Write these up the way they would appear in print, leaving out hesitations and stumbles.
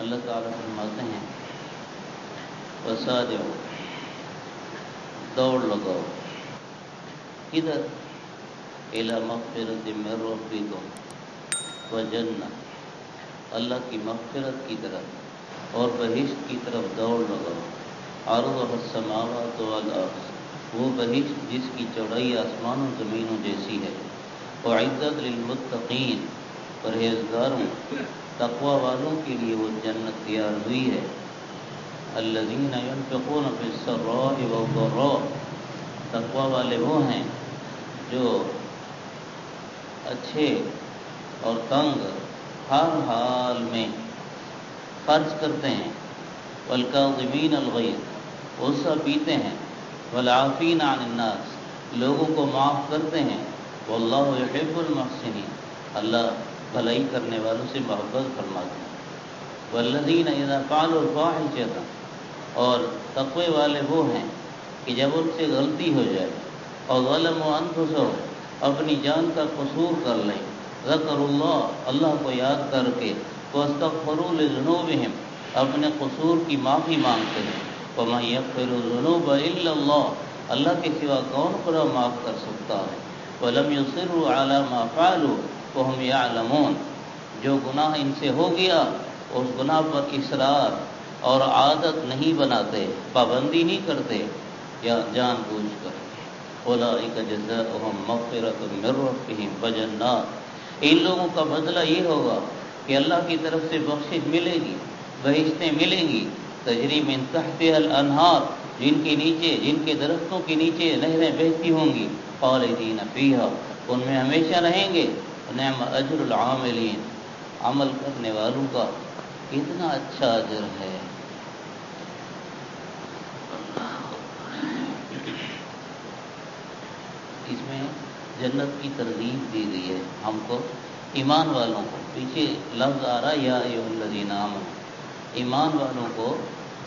اللہ تعالیٰ فرماتے ہیں وسارعوا، دوڑ لگاؤ، کدھر؟ الی مغفرۃ من ربکم وجنہ، اللہ کی مغفرت کی طرف اور بہشت کی طرف دوڑ لگاؤ۔ عرضها السماوات والارض، وہ بہشت جس کی چوڑائی آسمان و زمینوں جیسی ہے۔ اعدت للمتقین، پرہیزگاروں تقوی والوں کے لیے وہ جنت تیار ہوئی ہے۔ الذین ينفقون فی السراء والضراء، تقوی والے وہ ہیں جو اچھے اور تنگ ہر حال میں خرچ کرتے ہیں۔ والکاظمین الغیظ، غصہ پیتے ہیں۔ والعافین عن الناس، لوگوں کو معاف کرتے ہیں۔ واللہ یحب المحسنین، اللہ بھلائی کرنے والوں سے محبت فرماتے ہیں۔ والذین اذا فعلوا الفاحشۃ، اور تقوی والے وہ ہیں کہ جب ان سے غلطی ہو جائے اور ظلموا انفسهم، اپنی جان کا قصور کر لیں، ذکروا اللہ، اللہ کو یاد کر کے، واستغفروا لذنوبہم، اپنے قصور کی معافی مانگتے ہیں۔ ومن یغفر الذنوب الا اللہ، اللہ کے سوا کون گناہ معاف کر سکتا ہے۔ ولم یصروا علی ما فعلوا وهم یعلمون، جو گناہ ان سے ہو گیا اس گناہ پر اصرار اور عادت نہیں بناتے، پابندی نہیں کرتے یا جان بوجھ کر۔ اولئک جزاؤہم مغفرۃ من ربہم وجنات، ان لوگوں کا بدلہ یہ ہوگا کہ اللہ کی طرف سے بخشش ملے گی، بہشتیں ملیں گی، تجری من تحتها الانہار، جن کے نیچے، جن کے درختوں کے نیچے نہریں بہتی ہوں گی، خالدین فیہا، ان میں ہمیشہ رہیں گے۔ نعم اجر العاملین، عمل کرنے والوں کا کتنا اچھا اجر ہے۔ اس میں جنت کی ترغیب دی گئی ہے ہم کو، ایمان والوں کو۔ پیچھے لفظ آ رہا یا ایھا الذین آمنوا، ایمان والوں کو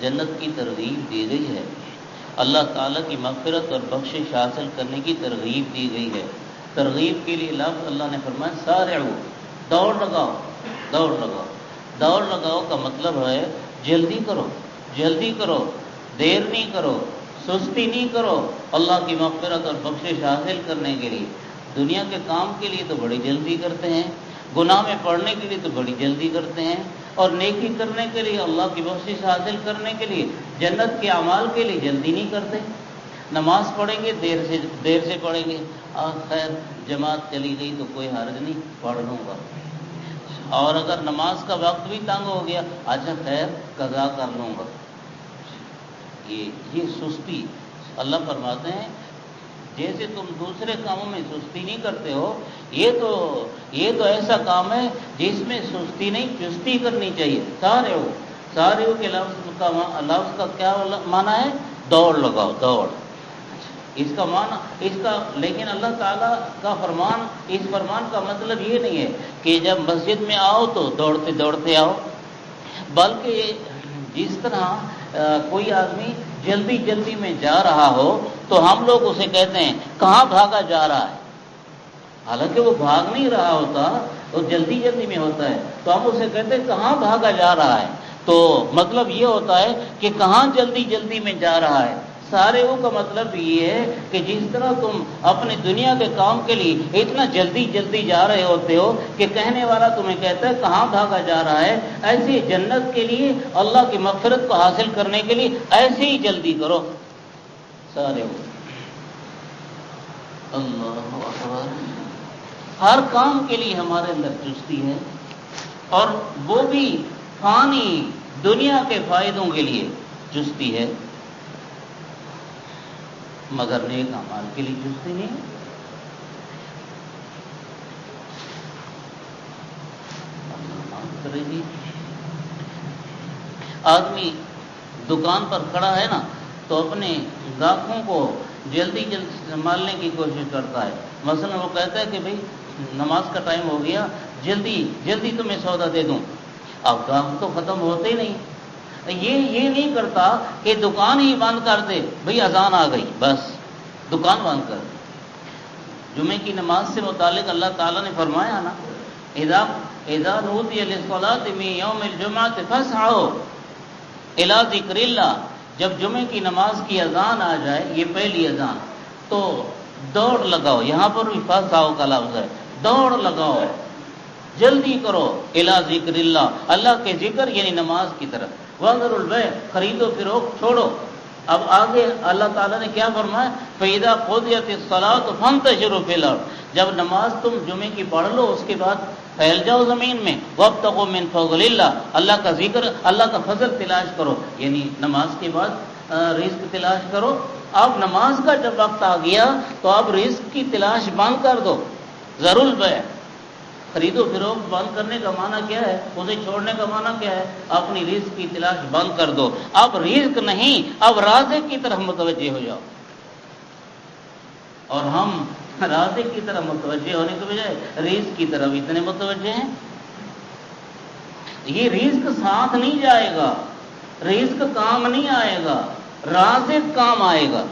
جنت کی ترغیب دی گئی ہے، اللہ تعالیٰ کی مغفرت اور بخشش حاصل کرنے کی ترغیب دی گئی ہے۔ ترغیب کے لیے لفظ اللہ نے فرمایا سارعوا، دوڑ لگاؤ، دوڑ لگاؤ۔ دوڑ لگاؤ کا مطلب ہے جلدی کرو، جلدی کرو، دیر نہیں کرو، سستی نہیں کرو۔ اللہ کی مغفرت اور بخشش حاصل کرنے کے لیے، دنیا کے کام کے لیے تو بڑی جلدی کرتے ہیں، گناہ میں پڑنے کے لیے تو بڑی جلدی کرتے ہیں، اور نیکی کرنے کے لیے، اللہ کی بخشش حاصل کرنے کے لیے، جنت کے اعمال کے لیے جلدی نہیں کرتے۔ نماز پڑھیں گے دیر سے پڑھیں گے، خیر جماعت چلی گئی تو کوئی حرج نہیں، پڑھ لوں گا۔ اور اگر نماز کا وقت بھی تنگ ہو گیا، اچھا خیر قضا کر لوں گا۔ یہ سستی، اللہ فرماتے ہیں جیسے تم دوسرے کاموں میں سستی نہیں کرتے ہو، یہ تو ایسا کام ہے جس میں سستی نہیں، چستی کرنی چاہیے۔ سارے کے لفظ کا کیا معنی ہے؟ دوڑ لگاؤ، دوڑ۔ اس کا معنی، لیکن اللہ تعالیٰ کا فرمان، اس فرمان کا مطلب یہ نہیں ہے کہ جب مسجد میں آؤ تو دوڑتے دوڑتے آؤ، بلکہ جس طرح کوئی آدمی جلدی جلدی میں جا رہا ہو تو ہم لوگ اسے کہتے ہیں کہاں بھاگا جا رہا ہے، حالانکہ وہ بھاگ نہیں رہا ہوتا، وہ جلدی جلدی میں ہوتا ہے، تو ہم اسے کہتے ہیں کہاں بھاگا جا رہا ہے۔ تو مطلب یہ ہوتا ہے کہ کہاں جلدی جلدی میں جا رہا ہے۔ سارے کا مطلب یہ ہے کہ جس طرح تم اپنی دنیا کے کام کے لیے اتنا جلدی جلدی جا رہے ہوتے ہو کہ کہنے والا تمہیں کہتا ہے کہاں بھاگا جا رہا ہے، ایسی جنت کے لیے، اللہ کی مغفرت کو حاصل کرنے کے لیے ایسے ہی جلدی کرو۔ سارے اللہ اکبر، ہر کام کے لیے ہمارے اندر چستی ہے، اور وہ بھی فانی دنیا کے فائدوں کے لیے چستی ہے، مگر نیک اعمال کے لیے چستی نہیں۔ آدمی دکان پر کھڑا ہے نا تو اپنے گاہکوں کو جلدی جلدی سنبھالنے کی کوشش کرتا ہے۔ مثلا وہ کہتا ہے کہ بھئی نماز کا ٹائم ہو گیا، جلدی جلدی تمہیں سودا دے دوں، اب گاہک تو ختم ہوتے ہی نہیں۔ یہ نہیں کرتا کہ دکان ہی بند کر دے، بھئی اذان آ گئی، بس دکان بند کر دے۔ جمعے کی نماز سے متعلق اللہ تعالیٰ نے فرمایا نا، اذا اذا نودی للصلاۃ من یوم الجمعۃ فاسعوا الی ذکر اللہ، جب جمعے کی نماز کی اذان آ جائے، یہ پہلی اذان، تو دوڑ لگاؤ، یہاں پر بھی فاسعوا کا لفظ ہے، دوڑ لگاؤ، جلدی کرو، الی ذکر اللہ، اللہ کے ذکر یعنی نماز کی طرف، وذروا البیع، خرید و فروخت چھوڑو۔ اب آگے اللہ تعالیٰ نے کیا فرمایا؟ فَإِذَا قُضِيَتِ الصَّلَاةُ فَانتَشِرُوا فِي الْأَرْضِ، جب نماز تم جمعے کی پڑھ لو اس کے بعد پھیل جاؤ زمین میں، وَابْتَغُوا مِن فَضْلِ اللَّهِ، اللہ کا ذکر، اللہ کا فضل تلاش کرو، یعنی نماز کے بعد رزق تلاش کرو۔ اب نماز کا جب وقت آ گیا تو اب رزق کی تلاش بند کر دو، ذروا البیع، خرید و فروخت بند کرنے کا معنی کیا ہے؟ اسے چھوڑنے کا معنی کیا ہے؟ اپنی رزق کی تلاش بند کر دو، اب رزق نہیں، اب رازق کی طرف متوجہ ہو جاؤ۔ اور ہم رازق کی طرف متوجہ ہونے کے بجائے رزق کی طرف اتنے متوجہ ہیں۔ یہ رزق ساتھ نہیں جائے گا، رزق کام نہیں آئے گا، رازق کام آئے گا۔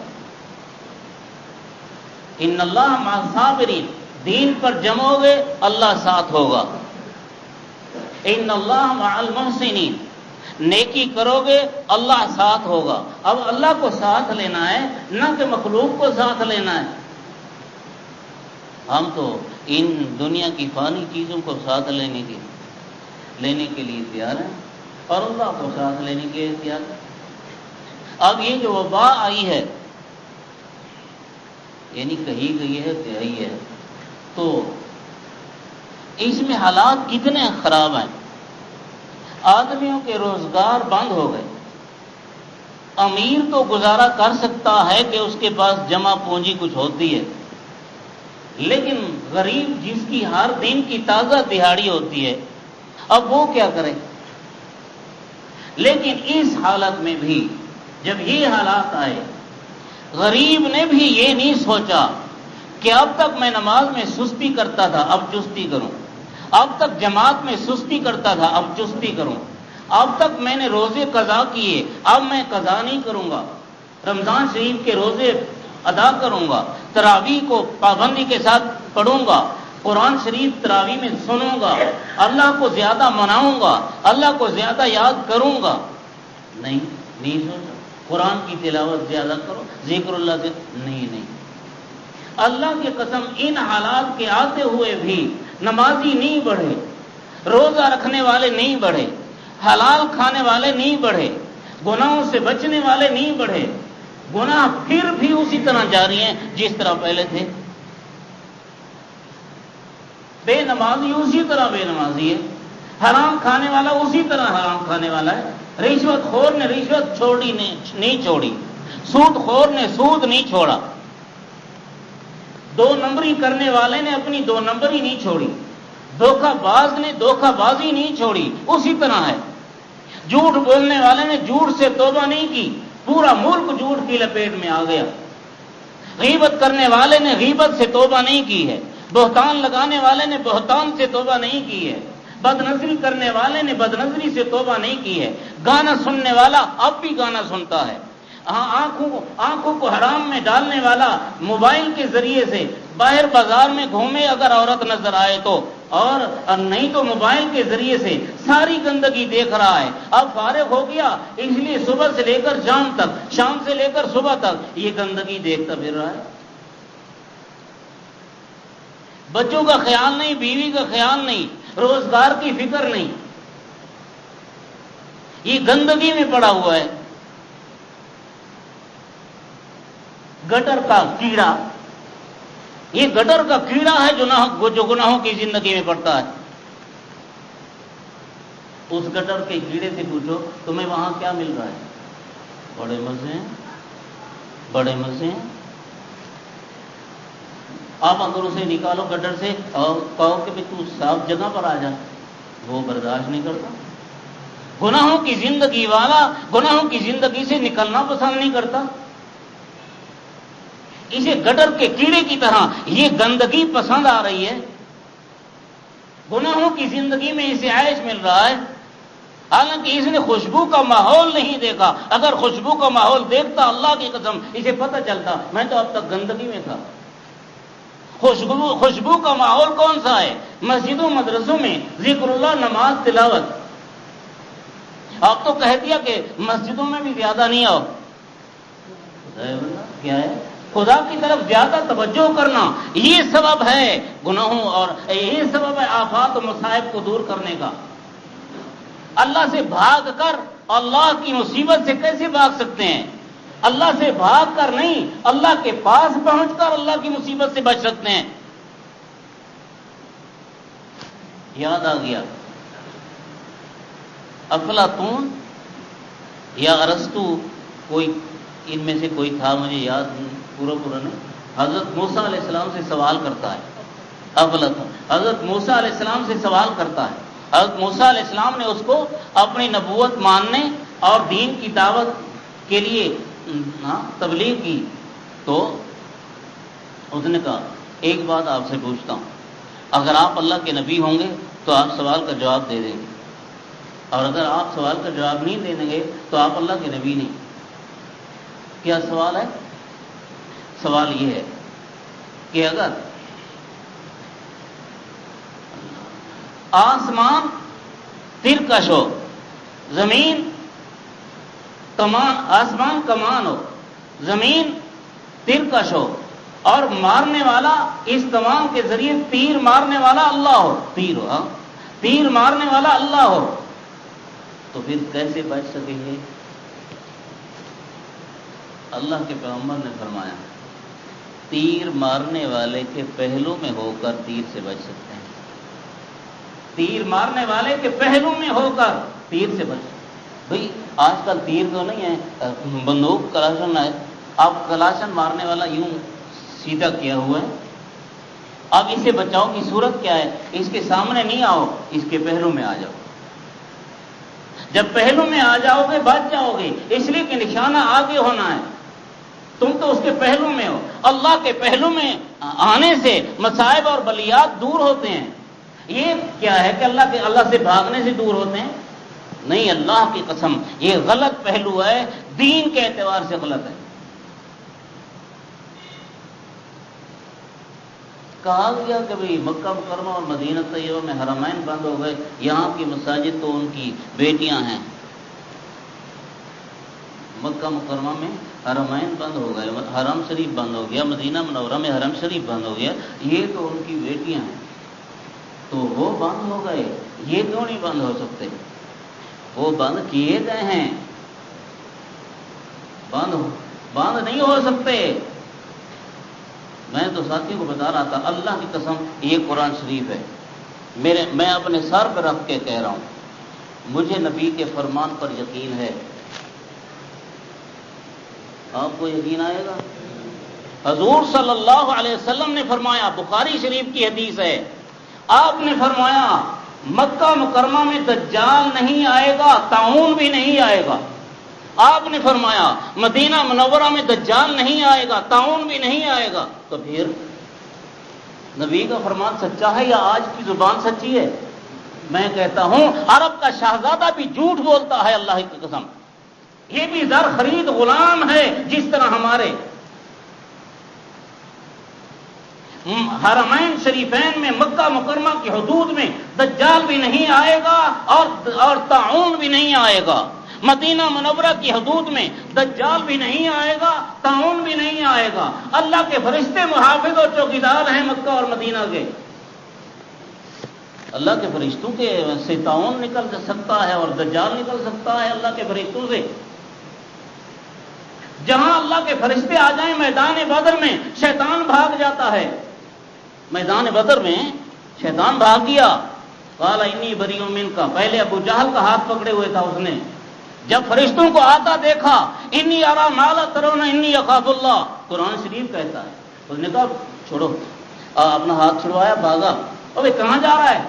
ان اللہ مع الصابرین، دین پر جمو گے اللہ ساتھ ہوگا۔ ان اللہ مع المحسنین، نیکی کرو گے اللہ ساتھ ہوگا۔ اب اللہ کو ساتھ لینا ہے، نہ کہ مخلوق کو ساتھ لینا ہے۔ ہم تو ان دنیا کی فانی چیزوں کو ساتھ لینے کے لیے تیار ہیں، اور اللہ کو ساتھ لینے کے لیے تیار ہیں۔ اب یہ جو وبا آئی ہے، یعنی کہی گئی ہے کہ آئی ہے، تو اس میں حالات کتنے خراب ہیں۔ آدمیوں کے روزگار بند ہو گئے۔ امیر تو گزارا کر سکتا ہے کہ اس کے پاس جمع پونجی کچھ ہوتی ہے، لیکن غریب جس کی ہر دن کی تازہ دہاڑی ہوتی ہے، اب وہ کیا کرے؟ لیکن اس حالت میں بھی جب یہ حالات آئے، غریب نے بھی یہ نہیں سوچا کہ اب تک میں نماز میں سستی کرتا تھا، اب چستی کروں، اب تک جماعت میں سستی کرتا تھا، اب چستی کروں، اب تک میں نے روزے قضا کیے، اب میں قضا نہیں کروں گا، رمضان شریف کے روزے ادا کروں گا، تراویح کو پابندی کے ساتھ پڑھوں گا، قرآن شریف تراویح میں سنوں گا، اللہ کو زیادہ مناؤں گا، اللہ کو زیادہ یاد کروں گا۔ نہیں سوچا، قرآن کی تلاوت زیادہ کرو، ذکر اللہ سے نہیں۔ اللہ کی قسم، ان حالات کے آتے ہوئے بھی نمازی نہیں بڑھے، روزہ رکھنے والے نہیں بڑھے، حلال کھانے والے نہیں بڑھے، گناہوں سے بچنے والے نہیں بڑھے، گناہ پھر بھی اسی طرح جاری ہیں جس طرح پہلے تھے۔ بے نمازی اسی طرح بے نمازی ہے، حرام کھانے والا اسی طرح حرام کھانے والا ہے، رشوت خور نے رشوت نہیں چھوڑی، سود خور نے سود نہیں چھوڑا، دو نمبری کرنے والے نے اپنی دو نمبری نہیں چھوڑی، دھوکہ باز نے دھوکہ بازی نہیں چھوڑی، اسی طرح ہے، جھوٹ بولنے والے نے جھوٹ سے توبہ نہیں کی، پورا ملک جھوٹ کی لپیٹ میں آ گیا، غیبت کرنے والے نے غیبت سے توبہ نہیں کی ہے، بہتان لگانے والے نے بہتان سے توبہ نہیں کی ہے، بد نظری کرنے والے نے بد نظری سے توبہ نہیں کی ہے، گانا سننے والا اب بھی گانا سنتا ہے، آنکھوں کو حرام میں ڈالنے والا موبائل کے ذریعے سے باہر بازار میں گھومے اگر عورت نظر آئے تو، اور نہیں تو موبائل کے ذریعے سے ساری گندگی دیکھ رہا ہے، اب فارغ ہو گیا اس لیے صبح سے لے کر شام تک، شام سے لے کر صبح تک یہ گندگی دیکھتا پھر رہا ہے۔ بچوں کا خیال نہیں، بیوی کا خیال نہیں، روزگار کی فکر نہیں، یہ گندگی میں پڑا ہوا ہے۔ گٹر کا کیڑا، یہ گٹر کا کیڑا ہے جو گناہوں کی زندگی میں پڑتا ہے۔ اس گٹر کے کیڑے سے پوچھو تمہیں وہاں کیا مل رہا ہے؟ بڑے مزے ہیں، بڑے مزے ہیں۔ آپ اگر اسے نکالو گٹر سے اور کہو کہ تو صاف جگہ پر آ جا، وہ برداشت نہیں کرتا۔ گناہوں کی زندگی والا گناہوں کی زندگی سے نکلنا پسند نہیں کرتا، اسے گٹر کے کیڑے کی طرح یہ گندگی پسند آ رہی ہے، گناہوں کی زندگی میں اسے عیش مل رہا ہے، حالانکہ اس نے خوشبو کا ماحول نہیں دیکھا۔ اگر خوشبو کا ماحول دیکھتا اللہ کی قسم اسے پتہ چلتا میں تو اب تک گندگی میں تھا، خوشبو کا ماحول کون سا ہے؟ مسجدوں مدرسوں میں ذکر اللہ، نماز، تلاوت۔ آپ تو کہہ دیا کہ مسجدوں میں بھی زیادہ نہیں آؤ، کیا ہے؟ خدا کی طرف زیادہ توجہ کرنا، یہ سبب ہے گناہوں اور یہ سبب ہے آفات و مصائب کو دور کرنے کا۔ اللہ سے بھاگ کر اللہ کی مصیبت سے کیسے بھاگ سکتے ہیں؟ اللہ سے بھاگ کر نہیں، اللہ کے پاس پہنچ کر اللہ کی مصیبت سے بچ سکتے ہیں۔ یاد آ گیا افلاطون یا ارسطو، کوئی ان میں سے کوئی تھا، مجھے یاد پورا نہیں، حضرت موسیٰ علیہ السلام سے سوال کرتا ہے۔ افلاطون حضرت موسیٰ علیہ السلام سے سوال کرتا ہے۔ حضرت موسیٰ علیہ السلام نے اس کو اپنی نبوت ماننے اور دین کی دعوت کے لیے تبلیغ کی، تو اس نے کہا ایک بات آپ سے پوچھتا ہوں، اگر آپ اللہ کے نبی ہوں گے تو آپ سوال کا جواب دے دیں گے، اور اگر آپ سوال کا جواب نہیں دے دیں گے تو آپ اللہ کے نبی نہیں۔ کیا سوال ہے؟ سوال یہ ہے کہ اگر آسمان ترکش ہو، زمین کمان، آسمان کمان ہو، زمین ترکش ہو، اور مارنے والا اس کمان کے ذریعے تیر مارنے والا اللہ ہو، تیر مارنے والا اللہ ہو، تو پھر کیسے بچ سکیں گے؟ اللہ کے پیغمبر نے فرمایا تیر مارنے والے کے پہلو میں ہو کر تیر سے بچ سکتے ہیں، تیر مارنے والے کے پہلو میں ہو کر تیر سے بچ۔ بھئی آج کل تیر تو نہیں ہے، بندوق کلاشن ہے، آپ کلاشن مارنے والا یوں سیدھا کیا ہوا ہے، اب اسے بچاؤ کی صورت کیا ہے؟ اس کے سامنے نہیں آؤ، اس کے پہلو میں آ جاؤ، جب پہلو میں آ جاؤ گے بچ جاؤ گے، اس لیے کہ نشانہ آگے ہونا ہے، تم تو اس کے پہلو میں ہو۔ اللہ کے پہلو میں آنے سے مصائب اور بلیات دور ہوتے ہیں۔ یہ کیا ہے کہ اللہ سے بھاگنے سے دور ہوتے ہیں؟ نہیں، اللہ کی قسم یہ غلط پہلو ہے، دین کے اعتبار سے غلط ہے۔ کہا گیا کہ بھئی مکہ مکرمہ اور مدینہ طیبہ میں حرمین بند ہو گئے، یہاں کی مساجد تو ان کی بیٹیاں ہیں۔ مکہ مکرمہ میں حرمین بند ہو گئے، حرم شریف بند ہو گیا، مدینہ منورہ میں حرم شریف بند ہو گیا، یہ تو ان کی بیٹیاں ہیں، تو وہ بند ہو گئے، یہ کیوں نہیں بند ہو سکتے؟ وہ بند کیے گئے ہیں، بند نہیں ہو سکتے۔ میں تو ساتھی کو بتا رہا تھا، اللہ کی قسم یہ قرآن شریف ہے، میں اپنے سر پہ رکھ کے کہہ رہا ہوں، مجھے نبی کے فرمان پر یقین ہے۔ آپ کو یقین آئے گا؟ حضور صلی اللہ علیہ وسلم نے فرمایا، بخاری شریف کی حدیث ہے، آپ نے فرمایا مکہ مکرمہ میں دجال نہیں آئے گا، طاعون بھی نہیں آئے گا۔ آپ نے فرمایا مدینہ منورہ میں دجال نہیں آئے گا، طاعون بھی نہیں آئے گا۔ تو پھر نبی کا فرمان سچا ہے یا آج کی زبان سچی ہے؟ میں کہتا ہوں عرب کا شہزادہ بھی جھوٹ بولتا ہے، اللہ کی قسم، یہ بھی زر خرید غلام ہے، جس طرح ہمارے حرمین شریفین میں مکہ مکرمہ کی حدود میں دجال بھی نہیں آئے گا اور طاعون بھی نہیں آئے گا۔ مدینہ منورہ کی حدود میں دجال بھی نہیں آئے گا، طاعون بھی نہیں آئے گا۔ اللہ کے فرشتے محافظ اور چوکیدار ہیں مکہ اور مدینہ کے۔ اللہ کے فرشتوں کے سے طاعون نکل سکتا ہے اور دجال نکل سکتا ہے اللہ کے فرشتوں سے۔ جہاں اللہ کے فرشتے آ جائیں میدان بدر میں شیطان بھاگ جاتا ہے، میدان بدر میں شیطان بھاگ گیا، قال انی بریء منک، پہلے ابو جہل کا ہاتھ پکڑے ہوئے تھا اس نے، جب فرشتوں کو آتا دیکھا انی ارى ما لا ترون انی اخاف اللہ، قرآن شریف کہتا ہے، اس نے کہا چھوڑو، اپنا ہاتھ چھڑوایا، بھاگا۔ ابے کہاں جا رہا ہے؟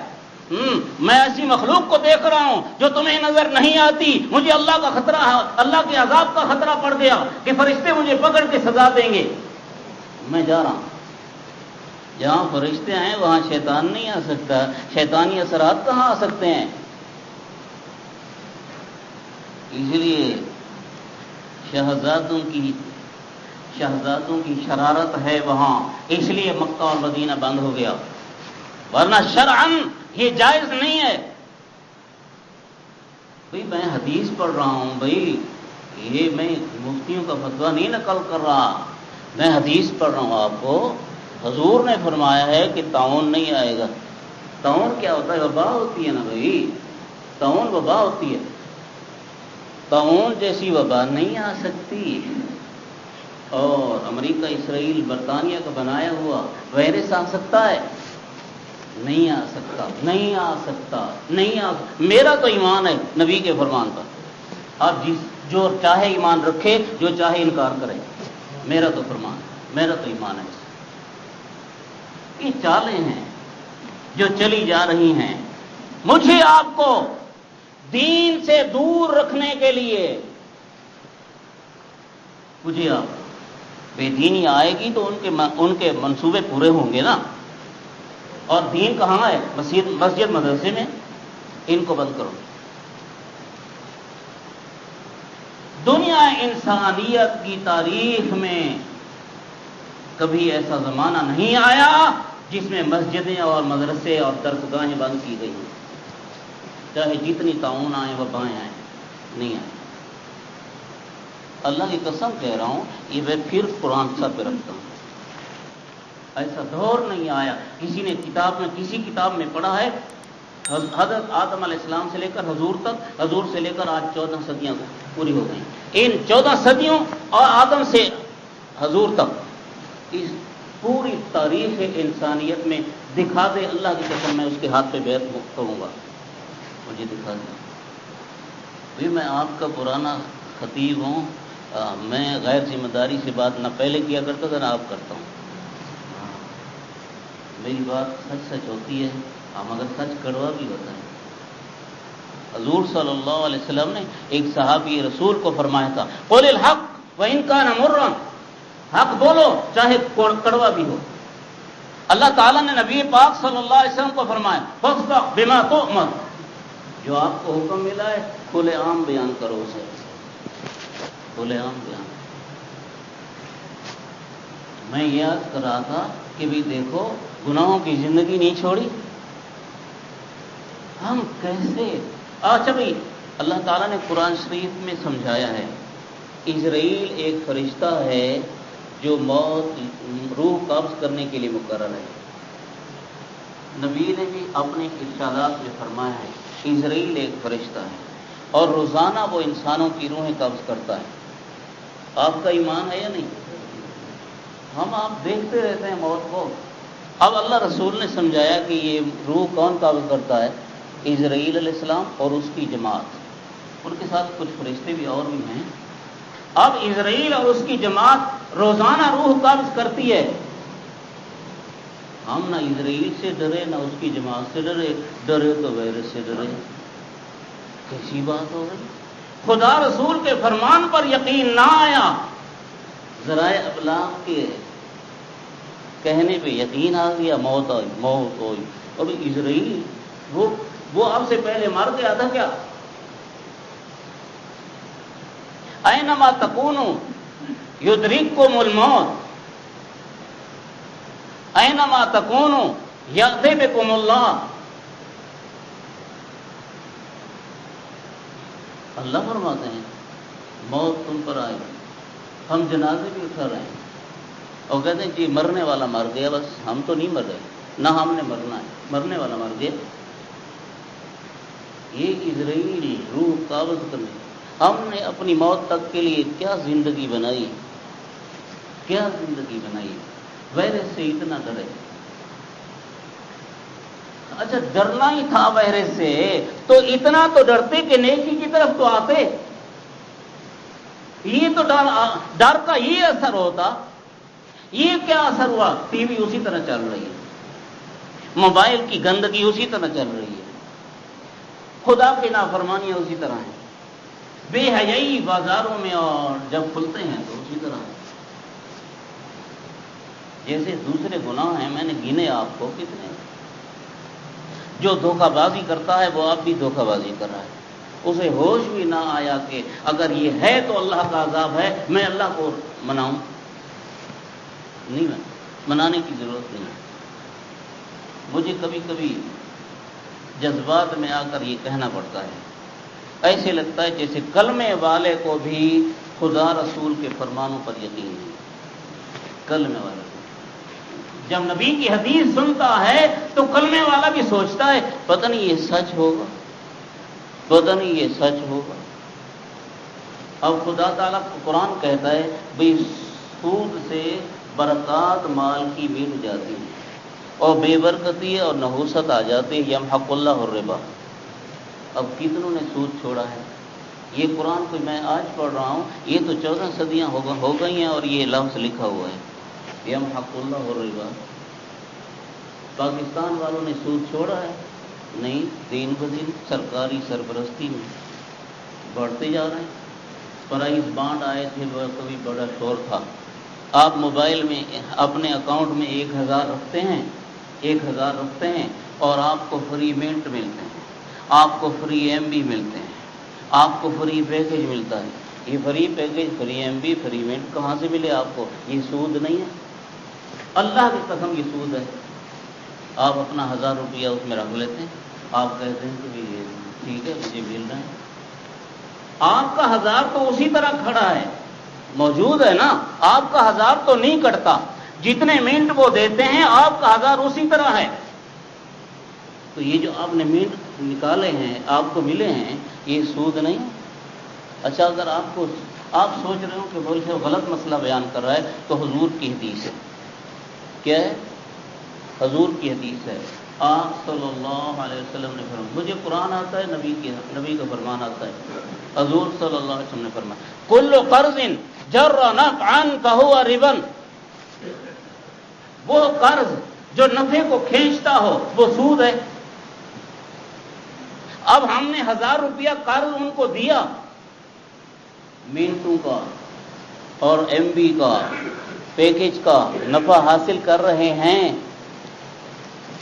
میں ایسی مخلوق کو دیکھ رہا ہوں جو تمہیں نظر نہیں آتی، مجھے اللہ کا خطرہ ہے، اللہ کے عذاب کا خطرہ پڑ گیا کہ فرشتے مجھے پکڑ کے سزا دیں گے، میں جا رہا ہوں۔ جہاں فرشتے ہیں وہاں شیطان نہیں آ سکتا، شیطانی اثرات کہاں آ سکتے ہیں؟ اس لیے شہزادوں کی شہزادوں کی شرارت ہے وہاں، اس لیے مکہ اور مدینہ بند ہو گیا، ورنہ شرعن یہ جائز نہیں ہے۔ بھئی میں حدیث پڑھ رہا ہوں، بھئی یہ میں مفتیوں کا فتویٰ نہیں نقل کر رہا، میں حدیث پڑھ رہا ہوں آپ کو۔ حضور نے فرمایا ہے کہ طاعون نہیں آئے گا۔ طاعون کیا ہوتا ہے؟ وبا ہوتی ہے نا بھائی، طاعون وبا ہوتی ہے، طاعون جیسی وبا نہیں آ سکتی۔ اور امریکہ، اسرائیل، برطانیہ کا بنایا ہوا وائرس آ سکتا ہے؟ نہیں آ سکتا، نہیں آ سکتا، نہیں آ سکتا۔ میرا تو ایمان ہے نبی کے فرمان پر، آپ جو چاہے ایمان رکھے، جو چاہے انکار کرے، میرا تو فرمان ہے، میرا تو ایمان ہے۔ یہ چالیں ہیں جو چلی جا رہی ہیں، مجھے آپ کو دین سے دور رکھنے کے لیے، مجھے آپ بے دینی آئے گی تو ان کے منصوبے پورے ہوں گے نا۔ اور دین کہاں ہے؟ مسجد مدرسے میں، ان کو بند کرو۔ دنیا انسانیت کی تاریخ میں کبھی ایسا زمانہ نہیں آیا جس میں مسجدیں اور مدرسے اور درسگاہیں بند کی گئی ہیں، چاہے جتنی طاعون آئیں وبائیں آئیں، نہیں آئیں۔ اللہ کی قسم کہہ رہا ہوں، یہ میں پھر قرآن سر پہ رکھتا ہوں، ایسا دور نہیں آیا۔ کسی نے کسی کتاب میں پڑھا ہے، حضرت آدم علیہ السلام سے لے کر حضور تک، حضور سے لے کر آج 14 صدیاں پوری ہو گئیں، ان 14 صدیوں اور آدم سے حضور تک اس پوری تاریخ انسانیت میں دکھا دے، اللہ کی قسم میں اس کے ہاتھ پہ بیعت کروں گا، مجھے دکھا دے۔ بھی میں آپ کا پرانا خطیب ہوں، میں غیر ذمہ داری سے بات نہ پہلے کیا کرتا تھا نہ آپ کرتا ہوں۔ میری بات سچ سچ ہوتی ہے، مگر سچ کڑوا بھی ہوتا ہے۔ حضور صلی اللہ علیہ وسلم نے ایک صحابی رسول کو فرمایا تھا، قل الحق وإن كان مرا، حق بولو چاہے کڑوا بھی ہو۔ اللہ تعالیٰ نے نبی پاک صلی اللہ علیہ وسلم کو فرمایا، فاصدق بما تؤمر، جو آپ کو حکم ملا ہے کھلے عام بیان کرو، اسے کھلے عام بیان۔ میں یاد کر رہا تھا کہ بھی دیکھو گناہوں کی زندگی نہیں چھوڑی ہم کیسے۔ اچھا بھائی، اللہ تعالیٰ نے قرآن شریف میں سمجھایا ہے، اسرائیل ایک فرشتہ ہے جو روح قبض کرنے کے لیے مقرر ہے۔ نبی نے بھی اپنے ارشادات میں فرمایا ہے اسرائیل ایک فرشتہ ہے اور روزانہ وہ انسانوں کی روحیں قبض کرتا ہے۔ آپ کا ایمان ہے یا نہیں؟ ہم آپ دیکھتے رہتے ہیں موت کو۔ اب اللہ رسول نے سمجھایا کہ یہ روح کون قبض کرتا ہے؟ اسرائیل علیہ السلام اور اس کی جماعت، ان کے ساتھ کچھ فرشتے بھی اور بھی ہیں۔ اب اسرائیل اور اس کی جماعت روزانہ روح قبض کرتی ہے۔ ہم نہ اسرائیل سے ڈرے نہ اس کی جماعت سے ڈرے تو وائرس سے ڈرے۔ کیسی بات ہو گئی؟ خدا رسول کے فرمان پر یقین نہ آیا، ذرائع ابلاغ کے کہنے پہ یقین آ گیا، موت آئی، موت ہوئی۔ اب اسرائیل وہ اب سے پہلے مر گیا تھا کیا؟ اینما تکونوا یدرککم الموت، اینما تکونوا یأتی بکم اللہ۔ اللہ فرماتے ہیں موت تم پر آئے، ہم جنازے بھی اٹھا رہے ہیں اور کہتے ہیں جی مرنے والا مر گیا، بس ہم تو نہیں مر گئے، نہ ہم نے مرنا ہے، مرنے والا مر گیا۔ یہ اسرائیل روح قابض کرنے، ہم نے اپنی موت تک کے لیے کیا زندگی بنائی، کیا زندگی بنائی، وائرس سے اتنا ڈرے۔ اچھا ڈرنا ہی تھا وائرس سے تو اتنا تو ڈرتے کہ نیکی کی طرف تو آتے۔ یہ تو ڈر کا یہ اثر ہوتا۔ یہ کیا اثر ہوا؟ ٹی وی اسی طرح چل رہی ہے، موبائل کی گندگی اسی طرح چل رہی ہے، خدا کی نافرمانیاں اسی طرح ہیں، بے حیائی بازاروں میں اور جب کھلتے ہیں تو اسی طرح ہے۔ جیسے دوسرے گناہ ہیں، میں نے گنے آپ کو کتنے۔ جو دھوکہ بازی کرتا ہے وہ اب بھی دھوکہ بازی کر رہا ہے، اسے ہوش بھی نہ آیا کہ اگر یہ ہے تو اللہ کا عذاب ہے، میں اللہ کو مناؤں۔ نہیں منانے کی ضرورت نہیں ہے۔ مجھے کبھی کبھی جذبات میں آ کر یہ کہنا پڑتا ہے، ایسے لگتا ہے جیسے کلمے والے کو بھی خدا رسول کے فرمانوں پر یقین نہیں۔ کلمے والے کو جب نبی کی حدیث سنتا ہے تو کلمے والا بھی سوچتا ہے پتہ نہیں یہ سچ ہوگا، پتہ نہیں یہ سچ ہوگا۔ اب خدا تعالیٰ قرآن کہتا ہے بھئی سود سے برکات مال کی مٹ جاتی ہے اور بے برکتی اور نحوست آ جاتی ہے، یمحق اللہ الربا۔ اب کتنوں نے سود چھوڑا ہے؟ یہ قرآن کو میں آج پڑھ رہا ہوں، یہ تو 14 صدیاں ہو گئی ہیں اور یہ لفظ لکھا ہوا ہے، یمحق اللہ الربا۔ پاکستان والوں نے سود چھوڑا ہے؟ نہیں، دن بدن سرکاری سرپرستی میں بڑھتے جا رہے ہیں۔ پرائز بانڈ آئے تھے، وہ کبھی بڑا شور تھا۔ آپ موبائل میں اپنے اکاؤنٹ میں 1000 رکھتے ہیں، 1000 رکھتے ہیں اور آپ کو فری منٹ ملتے ہیں، آپ کو فری ایم بی ملتے ہیں، آپ کو فری پیکج ملتا ہے۔ یہ free package, free MB free, فری منٹ کہاں سے ملے آپ کو؟ یہ سود نہیں ہے؟ اللہ کی قسم یہ سود ہے۔ آپ اپنا 1000 روپیہ اس میں رکھ لیتے ہیں، آپ کہتے ہیں کہ یہ ٹھیک ہے مجھے مل رہے ہیں، آپ کا 1000 تو اسی طرح کھڑا ہے، موجود ہے نا، آپ کا 1000 تو نہیں کٹتا، جتنے منٹ وہ دیتے ہیں آپ کا 1000 اسی طرح ہے۔ تو یہ جو آپ نے منٹ نکالے ہیں، آپ کو ملے ہیں، یہ سود نہیں ہے؟ اچھا اگر آپ سوچ رہے ہو کہ بول صاحب غلط مسئلہ بیان کر رہا ہے، تو حضور کی حدیث ہے، کیا ہے؟ حضور کی حدیث ہے، آپ صلی اللہ علیہ وسلم نے فرمایا، مجھے قرآن آتا ہے، نبی کا فرمان آتا ہے، حضور صلی اللہ علیہ وسلم نے فرمایا کل قرض جر نفعا فهو ربا، وہ قرض جو نفع کو کھینچتا ہو وہ سود ہے۔ اب ہم نے 1000 روپیہ قرض ان کو دیا، منٹوں کا اور ایم بی کا پیکج کا نفع حاصل کر رہے ہیں،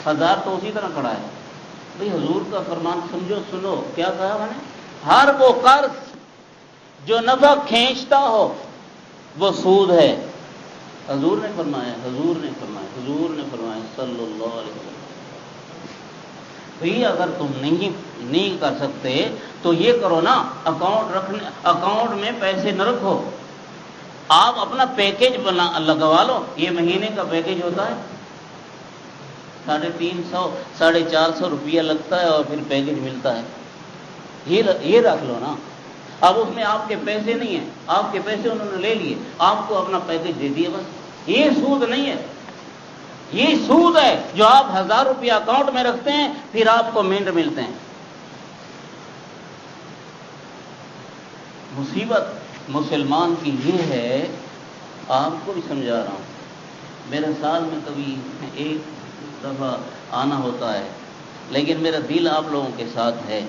1000 تو اسی طرح کھڑا ہے۔ بھئی حضور کا فرمان سمجھو، سنو کیا کہا میں نے؟ ہر وہ قرض جو نفع کھینچتا ہو وہ سود ہے۔ حضور نے فرمایا، حضور نے فرمایا، حضور نے فرمایا صلی اللہ علیہ وسلم۔ بھئی اگر تم نہیں کر سکتے تو یہ کرو نا، اکاؤنٹ میں پیسے نہ رکھو، آپ اپنا پیکج لگوا لو۔ یہ مہینے کا پیکج ہوتا ہے 350 450 روپیہ لگتا ہے اور پھر پیکج ملتا ہے، یہ رکھ لو نا۔ اب اس میں آپ کے پیسے نہیں ہیں، آپ کے پیسے انہوں نے لے لیے، آپ کو اپنا پیکج دے دیے بس۔ یہ سود نہیں ہے، یہ سود ہے جو آپ 1000 روپیہ اکاؤنٹ میں رکھتے ہیں پھر آپ کو منٹ ملتے ہیں۔ مصیبت مسلمان کی یہ ہے، آپ کو بھی سمجھا رہا ہوں، میرے سال میں کبھی ایک دفعہ آنا ہوتا ہے، لیکن میرا دل آپ لوگوں کے ساتھ ہے۔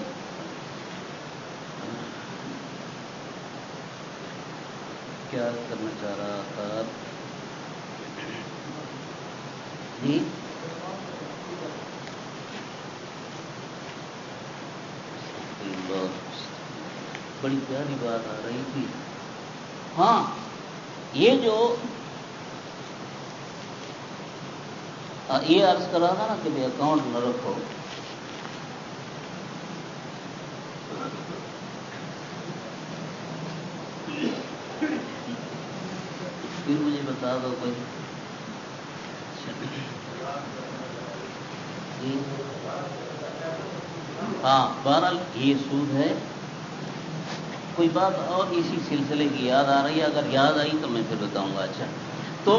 کیا کرنا چاہ رہا تھا جی؟ بڑی پیاری بات آ رہی تھی۔ ہاں، یہ جو یہ عرض کر رہا تھا نا کہ اکاؤنٹ نہ رکھو، پھر مجھے بتا دو کوئی۔ ہاں بہرحال یہ سود ہے۔ کوئی بات اور اسی سلسلے کی یاد آ رہی ہے، اگر یاد آئی تو میں پھر بتاؤں گا۔ اچھا، تو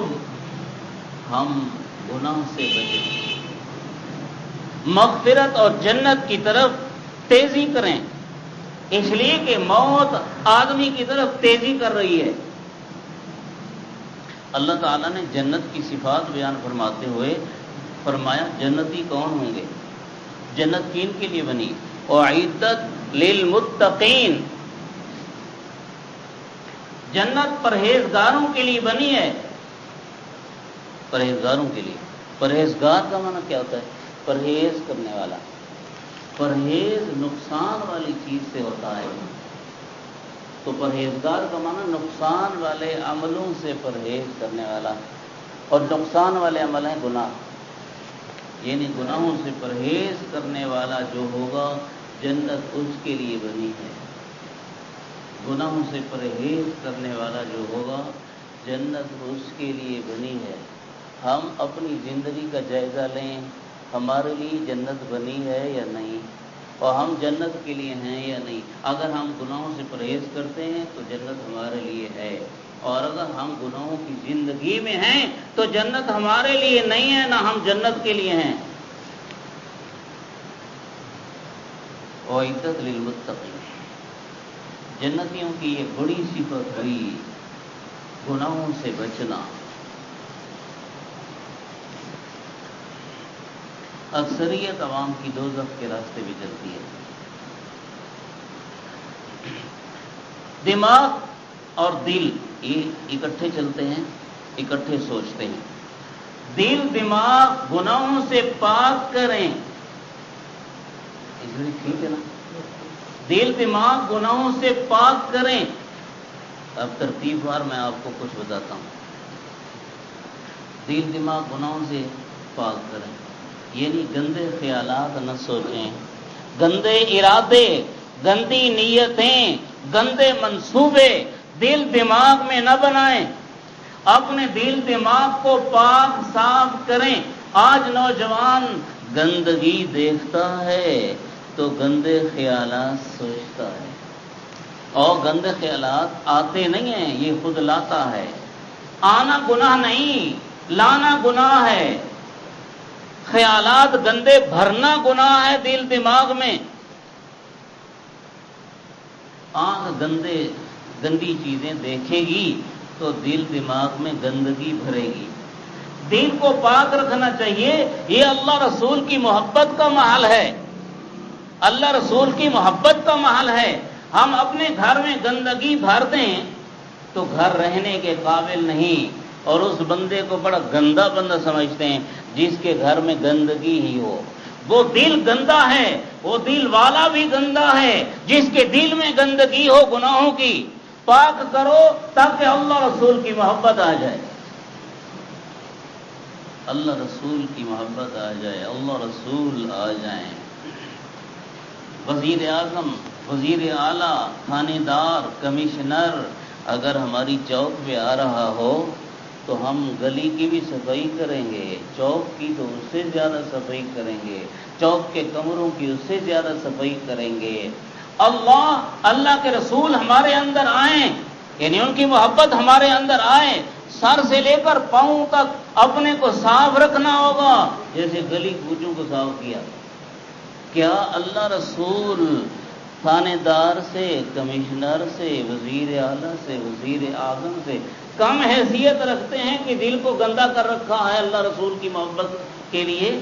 ہم گناہ سے بچیں، مغفرت اور جنت کی طرف تیزی کریں، اس لیے کہ موت آدمی کی طرف تیزی کر رہی ہے۔ اللہ تعالیٰ نے جنت کی صفات بیان فرماتے ہوئے فرمایا جنتی کون ہوں گے، جنت کن کے لیے بنی؟ اعدت للمتقین، جنت پرہیزگاروں کے لیے بنی ہے، پرہیزگاروں کے لیے۔ پرہیزگار کا معنی کیا ہوتا ہے؟ پرہیز کرنے والا۔ پرہیز نقصان والی چیز سے ہوتا ہے، تو پرہیزگار کا معنی نقصان والے عملوں سے پرہیز کرنے والا۔ اور نقصان والے عمل ہیں گناہ، یعنی گناہوں سے پرہیز کرنے والا جو ہوگا جنت اس کے لیے بنی ہے۔ گناہوں سے پرہیز کرنے والا جو ہوگا جنت اس کے لیے بنی ہے۔ ہم اپنی زندگی کا جائزہ لیں، ہمارے لیے جنت بنی ہے یا نہیں، اور ہم جنت کے لیے ہیں یا نہیں۔ اگر ہم گناہوں سے پرہیز کرتے ہیں تو جنت ہمارے لیے ہے، اور اگر ہم گناہوں کی زندگی میں ہیں تو جنت ہمارے لیے نہیں ہے، نہ ہم جنت کے لیے ہیں۔ اعدت للمتقین، جنتیوں کی یہ بڑی صفت ہوئی گناہوں سے بچنا۔ اکثریت عوام کی دوزخ کے راستے بھی چلتی ہے۔ دماغ اور دل یہ اکٹھے چلتے ہیں، اکٹھے سوچتے ہیں۔ دل دماغ گناہوں سے پاک کریں، اس لیے ٹھیک ہے نا، دل دماغ گناہوں سے پاک کریں۔ اب ترتیب وار میں آپ کو کچھ بتاتا ہوں۔ دل دماغ گناہوں سے پاک کریں، یعنی گندے خیالات نہ سوچیں، گندے ارادے، گندی نیتیں، گندے منصوبے دل دماغ میں نہ بنائیں۔ اپنے دل دماغ کو پاک صاف کریں۔ آج نوجوان گندگی دیکھتا ہے تو گندے خیالات سوچتا ہے، اور گندے خیالات آتے نہیں ہیں، یہ خود لاتا ہے۔ آنا گناہ نہیں، لانا گناہ ہے۔ خیالات گندے بھرنا گناہ ہے دل دماغ میں۔ آنکھ گندی چیزیں دیکھے گی تو دل دماغ میں گندگی بھرے گی۔ دل کو پاک رکھنا چاہیے، یہ اللہ رسول کی محبت کا محل ہے، اللہ رسول کی محبت کا محل ہے۔ ہم اپنے گھر میں گندگی بھر دیں تو گھر رہنے کے قابل نہیں، اور اس بندے کو بڑا گندا بندہ سمجھتے ہیں جس کے گھر میں گندگی ہی ہو۔ وہ دل گندا ہے، وہ دل والا بھی گندا ہے جس کے دل میں گندگی ہو گناہوں کی۔ پاک کرو تاکہ اللہ رسول کی محبت آ جائے، اللہ رسول کی محبت آ جائے، اللہ رسول آ جائیں۔ وزیر اعظم، وزیر اعلیٰ، تھانے دار، کمشنر اگر ہماری چوک پہ آ رہا ہو تو ہم گلی کی بھی صفائی کریں گے، چوک کی تو اس سے زیادہ صفائی کریں گے، چوک کے کمروں کی اس سے زیادہ صفائی کریں گے۔ اللہ کے رسول ہمارے اندر آئیں، یعنی ان کی محبت ہمارے اندر آئے، سر سے لے کر پاؤں تک اپنے کو صاف رکھنا ہوگا، جیسے گلی کوچوں کو صاف کیا۔ کیا اللہ رسول تھانے دار سے، کمشنر سے، وزیر اعلیٰ سے، وزیر اعظم سے کم حیثیت رکھتے ہیں کہ دل کو گندا کر رکھا ہے اللہ رسول کی محبت کے لیے؟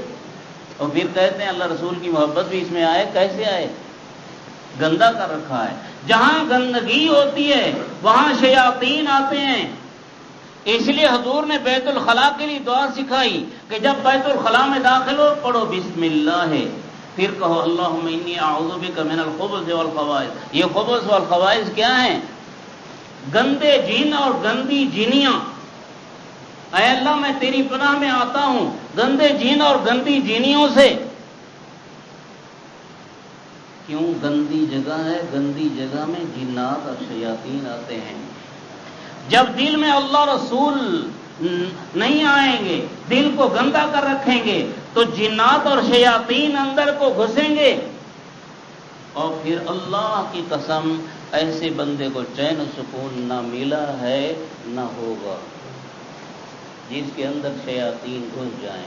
اور پھر کہتے ہیں اللہ رسول کی محبت بھی اس میں آئے، کیسے آئے؟ گندا کر رکھا ہے۔ جہاں گندگی ہوتی ہے وہاں شیاطین آتے ہیں، اس لیے حضور نے بیت الخلاء کے لیے دعا سکھائی کہ جب بیت الخلاء میں داخل ہو پڑھو بسم اللہ، پھر کہو اللہم انی اعوذ بک من الخبث والخبائث۔ یہ خبث والخبائث کیا ہیں؟ گندے جن اور گندی جنیاں۔ اے اللہ میں تیری پناہ میں آتا ہوں گندے جن اور گندی جنیوں سے۔ کیوں گندی جگہ ہے؟ گندی جگہ میں جنات اور شیاطین آتے ہیں۔ جب دل میں اللہ رسول نہیں آئیں گے، دل کو گندا کر رکھیں گے تو جنات اور شیاطین اندر کو گھسیں گے، اور پھر اللہ کی قسم ایسے بندے کو چین و سکون نہ ملا ہے نہ ہوگا جس کے اندر شیاطین گھس جائیں۔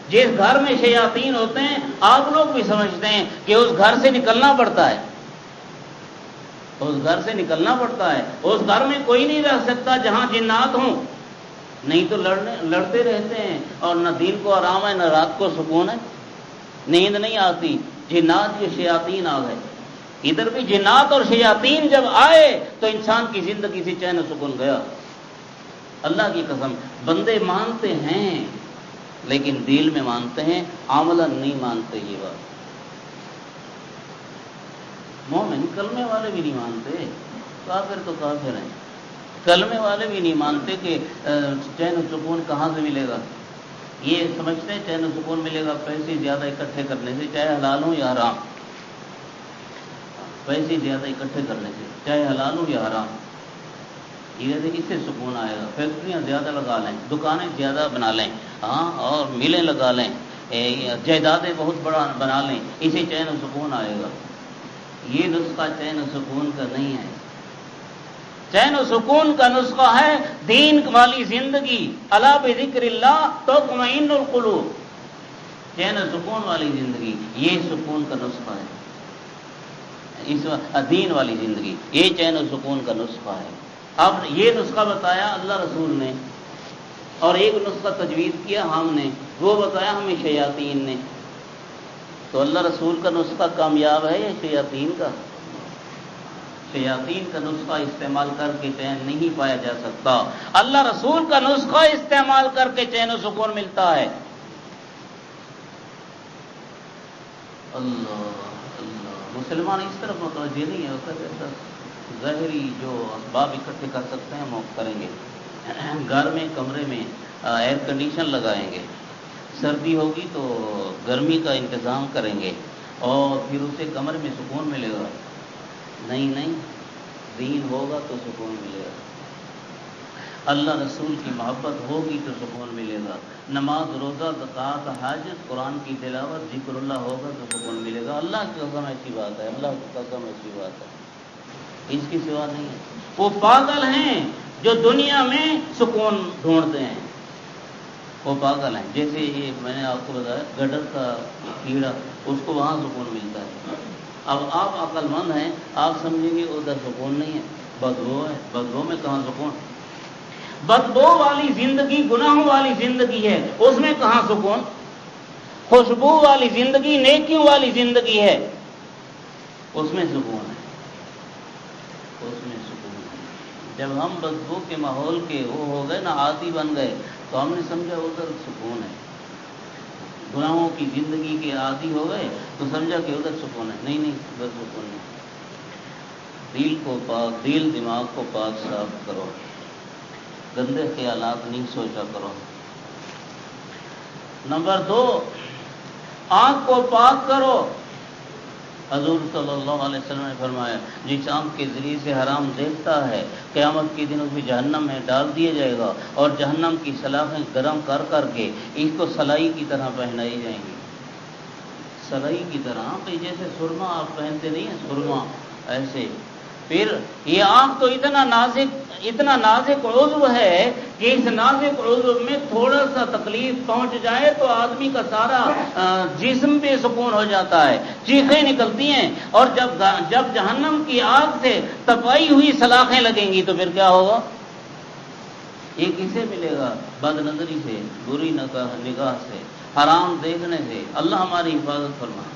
جس گھر میں شیاطین ہوتے ہیں آپ لوگ بھی سمجھتے ہیں کہ اس گھر سے نکلنا پڑتا ہے، اس گھر سے نکلنا پڑتا ہے، اس گھر میں کوئی نہیں رہ سکتا جہاں جنات ہوں، نہیں تو لڑتے رہتے ہیں، اور نہ دن کو آرام ہے نہ رات کو سکون ہے، نیند نہیں آتی۔ جنات کے شیاطین آ گئے، ادھر بھی جنات اور شیاطین جب آئے تو انسان کی زندگی سے چین و سکون گیا۔ اللہ کی قسم بندے مانتے ہیں لیکن دل میں مانتے ہیں، عملاً نہیں مانتے۔ یہ بات مومن کلمے والے بھی نہیں مانتے، کافر تو کافر ہیں۔ کلمے والے بھی نہیں مانتے کہ چین و سکون کہاں سے ملے گا. یہ سمجھتے ہیں چین و سکون ملے گا پیسے زیادہ اکٹھے کرنے سے، چاہے حلال ہوں یا حرام. پیسے زیادہ اکٹھے کرنے سے، چاہے حلال ہوں یا حرام، یہ اس سے سکون آئے گا. فیکٹریاں زیادہ لگا لیں، دکانیں زیادہ بنا لیں، ہاں، اور ملیں لگا لیں، جائیدادیں بہت بڑا بنا لیں، اسے چین و سکون آئے گا. یہ نسخہ چین و سکون کا نہیں ہے. چین و سکون کا نسخہ ہے دین والی زندگی. الا بذکر اللہ تطمئن القلوب. چین و سکون والی زندگی، یہ سکون کا نسخہ ہے. اس دین والی زندگی، یہ چین و سکون کا نسخہ ہے. اب یہ نسخہ بتایا اللہ رسول نے، اور ایک نسخہ تجویز کیا ہم نے، وہ بتایا ہمیں شیاطین نے. تو اللہ رسول کا نسخہ کامیاب ہے یا شیاطین کا؟ شیاطین کا نسخہ استعمال کر کے چین نہیں پایا جا سکتا. اللہ رسول کا نسخہ استعمال کر کے چین و سکون ملتا ہے. اللہ اللہ، مسلمان اس طرف متوجہ نہیں ہے. ہوتا کہتا ظاہری جو اسباب اکٹھے کر سکتے ہیں وہ کریں گے. گھر میں کمرے میں ایئر کنڈیشن لگائیں گے، سردی ہوگی تو گرمی کا انتظام کریں گے، اور پھر اسے کمرے میں سکون ملے گا. نہیں، دین ہوگا تو سکون ملے گا. اللہ رسول کی محبت ہوگی تو سکون ملے گا. نماز، روزہ، زکوٰۃ، حج، قرآن کی تلاوت، ذکر اللہ ہوگا تو سکون ملے گا. اللہ کی قسم ایسی بات ہے، اللہ کی قسم ایسی بات ہے، اس کی سوا نہیں ہے. وہ پاگل ہیں جو دنیا میں سکون ڈھونڈتے ہیں، وہ پاگل ہیں. جیسے یہ میں نے آپ کو بتایا گڈر کا کیڑا، اس کو وہاں سکون ملتا ہے. اب آپ عقل مند ہیں، آپ سمجھیں گے ادھر سکون نہیں ہے، بدبو ہے. بدبو میں کہاں سکون؟ بدبو والی زندگی گناہوں والی زندگی ہے، اس میں کہاں سکون؟ خوشبو والی زندگی نیکیوں والی زندگی ہے، اس میں سکون ہے، اس میں سکون ہے. جب ہم بدبو کے ماحول کے وہ ہو گئے نا، عادی بن گئے، تو ہم نے سمجھا ادھر سکون ہے. گناہوں کی زندگی کے عادی ہو گئے تو سمجھا کہ ادھر سکون ہے. نہیں، ادھر سکون نہیں. دل کو پاک، دل دماغ کو پاک صاف کرو، گندے خیالات نہیں سوچا کرو. نمبر 2، آنکھ کو پاک کرو. حضور صلی اللہ علیہ وسلم نے فرمایا جس آنکھ کے ذریعے سے حرام دیکھتا ہے قیامت کے دن اسے جہنم میں ڈال دیا جائے گا، اور جہنم کی سلاخیں گرم کر کر کے اس کو سلائی کی طرح پہنائی جائیں گی. سلائی کی طرح، کہ جیسے سرما آپ پہنتے نہیں ہیں، سرما ایسے. پھر یہ آنکھ تو اتنا نازک عضو ہے کہ اس نازک عضو میں تھوڑا سا تکلیف پہنچ جائے تو آدمی کا سارا جسم بے سکون ہو جاتا ہے، چیخیں نکلتی ہیں. اور جب جہنم کی آگ سے تپائی ہوئی سلاخیں لگیں گی تو پھر کیا ہوگا؟ یہ کسے ملے گا؟ بد نظری سے، بری نگاہ سے، حرام دیکھنے سے. اللہ ہماری حفاظت فرمائے.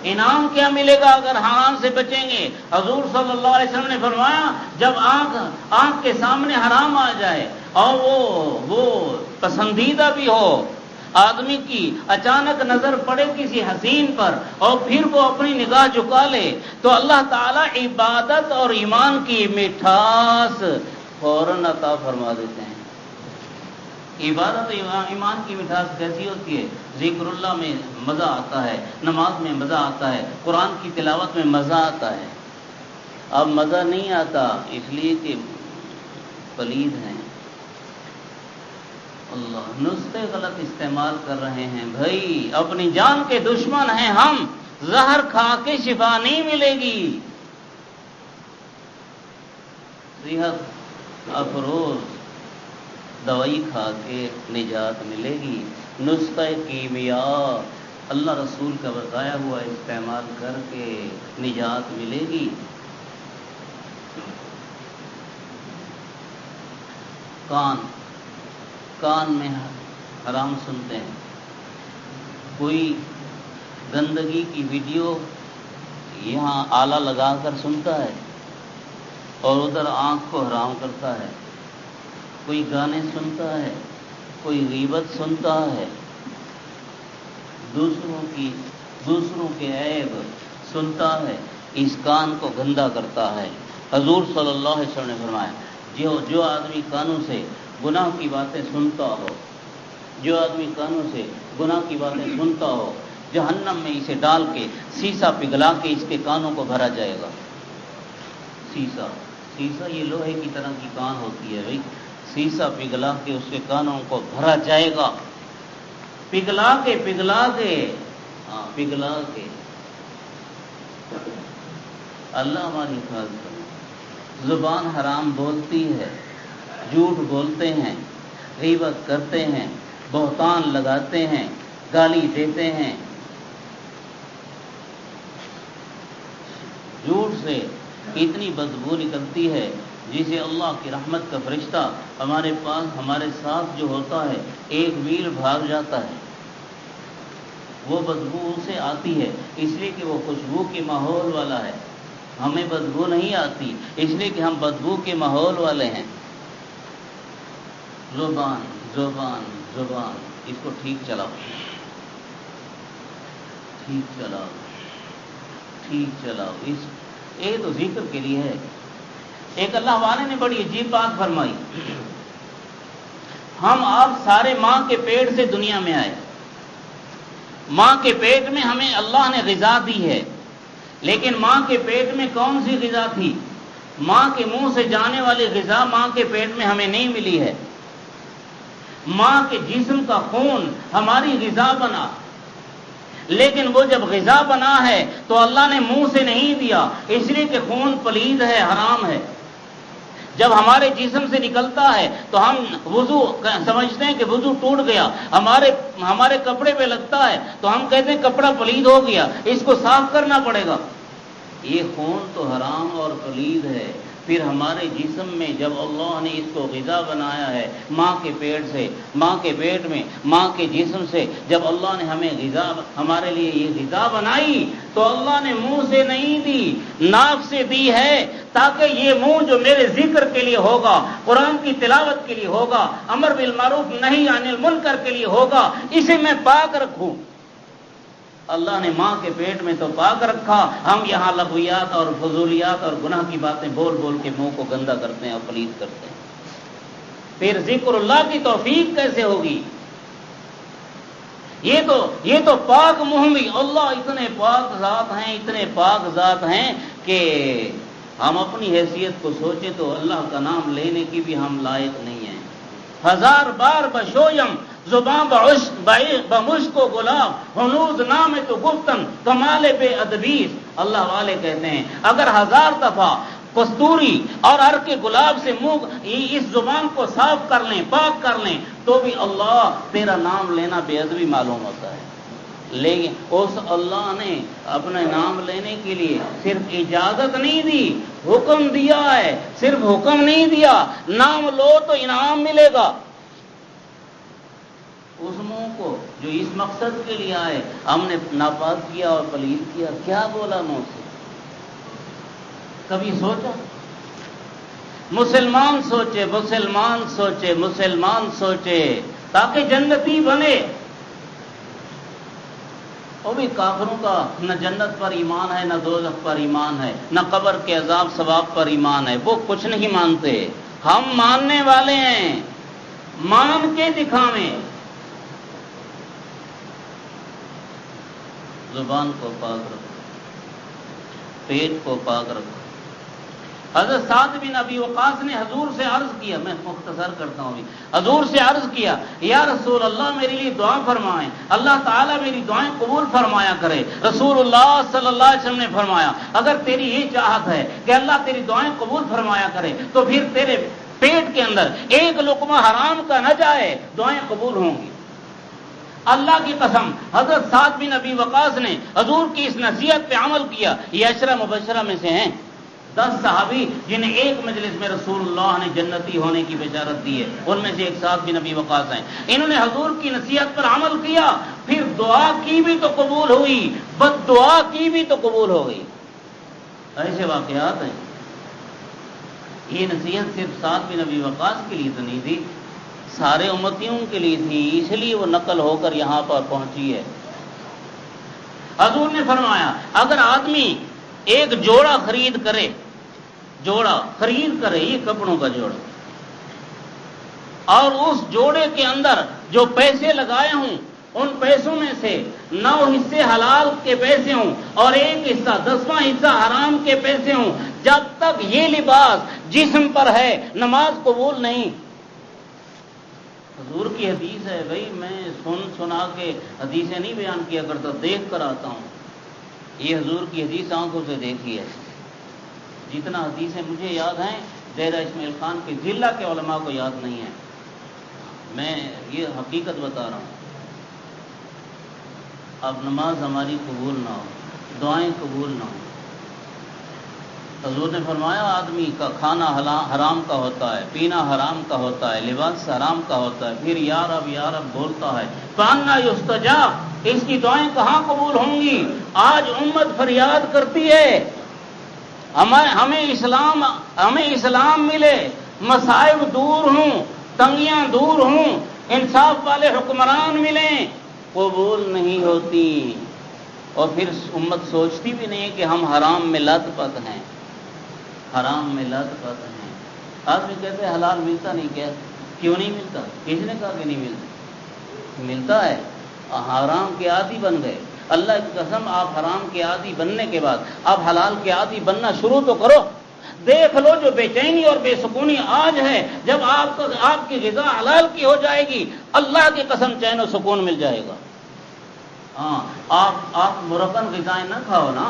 انعام کیا ملے گا اگر حرام سے بچیں گے؟ حضور صلی اللہ علیہ وسلم نے فرمایا جب آنکھ کے سامنے حرام آ جائے اور وہ پسندیدہ بھی ہو آدمی کی، اچانک نظر پڑے کسی حسین پر اور پھر وہ اپنی نگاہ جھکا لے، تو اللہ تعالی عبادت اور ایمان کی مٹھاس فوراً عطا فرما دیتے ہیں. عبادت ایمان کی مٹھاس کیسی ہوتی ہے؟ ذکر اللہ میں مزہ آتا ہے، نماز میں مزہ آتا ہے، قرآن کی تلاوت میں مزہ آتا ہے. اب مزہ نہیں آتا اس لیے کہ پلید ہیں. اللہ، نسخے غلط استعمال کر رہے ہیں بھائی. اپنی جان کے دشمن ہیں ہم. زہر کھا کے شفا نہیں ملے گی، صحت افروز دوائی کھا کے نجات ملے گی. نسخہ کیمیاء اللہ رسول کا بتایا ہوا استعمال کر کے نجات ملے گی. کان میں حرام سنتے ہیں، کوئی گندگی کی ویڈیو یہاں آلہ لگا کر سنتا ہے اور ادھر آنکھ کو حرام کرتا ہے. کوئی گانے سنتا ہے، کوئی غیبت سنتا ہے، دوسروں کے عیب سنتا ہے، اس کان کو گندا کرتا ہے. حضور صلی اللہ علیہ وسلم نے فرمایا جو آدمی کانوں سے گناہ کی باتیں سنتا ہو، جو آدمی کانوں سے گناہ کی باتیں سنتا ہو، جہنم میں اسے ڈال کے سیسا پگھلا کے اس کے کانوں کو بھرا جائے گا۔ سیسا یہ لوہے کی طرح کی کان ہوتی ہے بھائی، سیسا پگھلا کے اس کے کانوں کو بھرا جائے گا، پگھلا کے اللہ ہماری حفاظت کرے۔ زبان حرام بولتی ہے، جھوٹ بولتے ہیں، غیبت کرتے ہیں، بہتان لگاتے ہیں، گالی دیتے ہیں، جھوٹ سے اتنی بدبو نکلتی ہے جسے اللہ کی رحمت کا فرشتہ ہمارے پاس ہمارے ساتھ جو ہوتا ہے 1 میل بھاگ جاتا ہے۔ وہ بدبو سے آتی ہے اس لیے کہ وہ خوشبو کے ماحول والا ہے، ہمیں بدبو نہیں آتی اس لیے کہ ہم بدبو کے ماحول والے ہیں۔ زبان زبان زبان، اس کو ٹھیک چلاؤ، ٹھیک چلاؤ، ٹھیک چلاؤ۔ یہ تو ذکر کے لیے ہے۔ ایک اللہ والے نے بڑی عجیب بات فرمائی، ہم آپ سارے ماں کے پیٹ سے دنیا میں آئے، ماں کے پیٹ میں ہمیں اللہ نے غذا دی ہے، لیکن ماں کے پیٹ میں کون سی غذا تھی؟ ماں کے منہ سے جانے والی غذا ماں کے پیٹ میں ہمیں نہیں ملی ہے۔ ماں کے جسم کا خون ہماری غذا بنا، لیکن وہ جب غذا بنا ہے تو اللہ نے منہ سے نہیں دیا، اس لیے کہ خون پلید ہے، حرام ہے۔ جب ہمارے جسم سے نکلتا ہے تو ہم وضو سمجھتے ہیں کہ وضو ٹوٹ گیا، ہمارے کپڑے پہ لگتا ہے تو ہم کہتے ہیں کپڑا پلید ہو گیا، اس کو صاف کرنا پڑے گا۔ یہ خون تو حرام اور پلید ہے۔ پھر ہمارے جسم میں جب اللہ نے اس کو غذا بنایا ہے ماں کے پیٹ سے، ماں کے پیٹ میں، ماں کے جسم سے جب اللہ نے ہمیں غذا ہمارے لیے یہ غذا بنائی تو اللہ نے منہ سے نہیں دی، ناک سے دی ہے، تاکہ یہ منہ جو میرے ذکر کے لیے ہوگا، قرآن کی تلاوت کے لیے ہوگا، امر بالمعروف نہی عن المنکر کے لیے ہوگا، اسے میں پاک رکھوں۔ اللہ نے ماں کے پیٹ میں تو پاک رکھا، ہم یہاں لغویات اور فضولیات اور گناہ کی باتیں بول بول کے منہ کو گندا کرتے ہیں اور پلید کرتے ہیں۔ پھر ذکر اللہ کی توفیق کیسے ہوگی؟ یہ تو پاک منہ میں اللہ اتنے پاک ذات ہیں، اتنے پاک ذات ہیں کہ ہم اپنی حیثیت کو سوچیں تو اللہ کا نام لینے کی بھی ہم لائق نہیں ہیں۔ 1000 بار بشویم زباں بمشک و گلاب، ہنوز نام تو گفتن کمال بے ادبیز۔ اللہ والے کہتے ہیں اگر 1000 دفعہ کستوری اور عرق گلاب سے منہ اس زبان کو صاف کر لیں، پاک کر لیں، تو بھی اللہ تیرا نام لینا بے ادبی معلوم ہوتا ہے۔ لیکن اس اللہ نے اپنے نام لینے کے لیے صرف اجازت نہیں دی، حکم دیا ہے۔ صرف حکم نہیں دیا، نام لو تو انعام ملے گا۔ اس منہ کو جو اس مقصد کے لیے آئے ہم نے ناپاک کیا اور پلید کیا، کیا بولا منہ سے؟ کبھی سوچا؟ مسلمان سوچے، مسلمان سوچے، مسلمان سوچے تاکہ جنتی بنے۔ وہ بھی کافروں کا نہ جنت پر ایمان ہے، نہ دوزخ پر ایمان ہے، نہ قبر کے عذاب ثواب پر ایمان ہے، وہ کچھ نہیں مانتے۔ ہم ماننے والے ہیں، مان کے دکھاویں۔ زبان کو پاک رکھو، پیٹ کو پاک رکھو۔ حضرت سعد بن ابی وقاص نے حضور سے عرض کیا، میں مختصر کرتا ہوں، حضور سے عرض کیا یا رسول اللہ میرے لیے دعا فرمائیں، اللہ تعالیٰ میری دعائیں قبول فرمایا کرے۔ رسول اللہ صلی اللہ علیہ وسلم نے فرمایا اگر تیری یہ چاہت ہے کہ اللہ تیری دعائیں قبول فرمایا کرے تو پھر تیرے پیٹ کے اندر ایک لقمہ حرام کا نہ جائے، دعائیں قبول ہوں گی۔ اللہ کی قسم حضرت سعد بن ابی وقاص نے حضور کی اس نصیحت پہ عمل کیا۔ یہ 10 مبشرہ میں سے ہیں 10 صحابی جنہیں ایک مجلس میں رسول اللہ نے جنتی ہونے کی بشارت دی ہے، ان میں سے ایک سعد بن ابی وقاص ہیں۔ انہوں نے حضور کی نصیحت پر عمل کیا، پھر دعا کی بھی تو قبول ہوئی، بد دعا کی بھی تو قبول ہو گئی۔ ایسے واقعات ہیں۔ یہ نصیحت صرف سعد بن ابی وقاص کے لیے تو نہیں تھی، سارے امتیوں کے لیے تھی، اس لیے وہ نقل ہو کر یہاں پر پہنچی ہے۔ حضور نے فرمایا اگر آدمی ایک جوڑا خرید کرے جوڑا خرید کرے، یہ کپڑوں کا جوڑا، اور اس جوڑے کے اندر جو پیسے لگائے ہوں ان پیسوں میں سے 9 حصے حلال کے پیسے ہوں اور 1 حصہ 10واں حصہ حرام کے پیسے ہوں، جب تک یہ لباس جسم پر ہے نماز قبول نہیں۔ حضور کی حدیث ہے بھائی، میں سنا کے حدیثیں نہیں بیان کیا کرتا، دیکھ کر آتا ہوں۔ یہ حضور کی حدیث آنکھوں سے دیکھی ہے۔ جتنا حدیثیں مجھے یاد ہیں ڈیرہ اسماعیل خان کے ضلع کے علماء کو یاد نہیں ہے، میں یہ حقیقت بتا رہا ہوں۔ اب نماز ہماری قبول نہ ہو، دعائیں قبول نہ ہو، حضور نے فرمایا آدمی کا کھانا حرام کا ہوتا ہے، پینا حرام کا ہوتا ہے، لباس حرام کا ہوتا ہے، پھر یا رب بولتا ہے، فَأَنَّىٰ يُسْتَجَابُ، اس کی دعائیں کہاں قبول ہوں گی؟ آج امت فریاد کرتی ہے ہمیں اسلام ملے، مصائب دور ہوں، تنگیاں دور ہوں، انصاف والے حکمران ملیں، قبول نہیں ہوتی۔ اور پھر امت سوچتی بھی نہیں کہ ہم حرام میں لت پت ہیں، حرام میں لت پت ہیں۔ آدمی کہتے ہیں حلال ملتا نہیں، کیا کیوں نہیں ملتا؟ کس نے کہا کہ نہیں ملتا؟ ملتا ہے، حرام کے عادی بن گئے۔ اللہ کی قسم، آپ حرام کے عادی بننے کے بعد آپ حلال کے عادی بننا شروع تو کرو۔ دیکھ لو جو بے چینی اور بے سکونی آج ہے، جب آپ کی غذا حلال کی ہو جائے گی، اللہ کی قسم چین و سکون مل جائے گا۔ ہاں، آپ مرغن غذائیں نہ کھاؤ نا،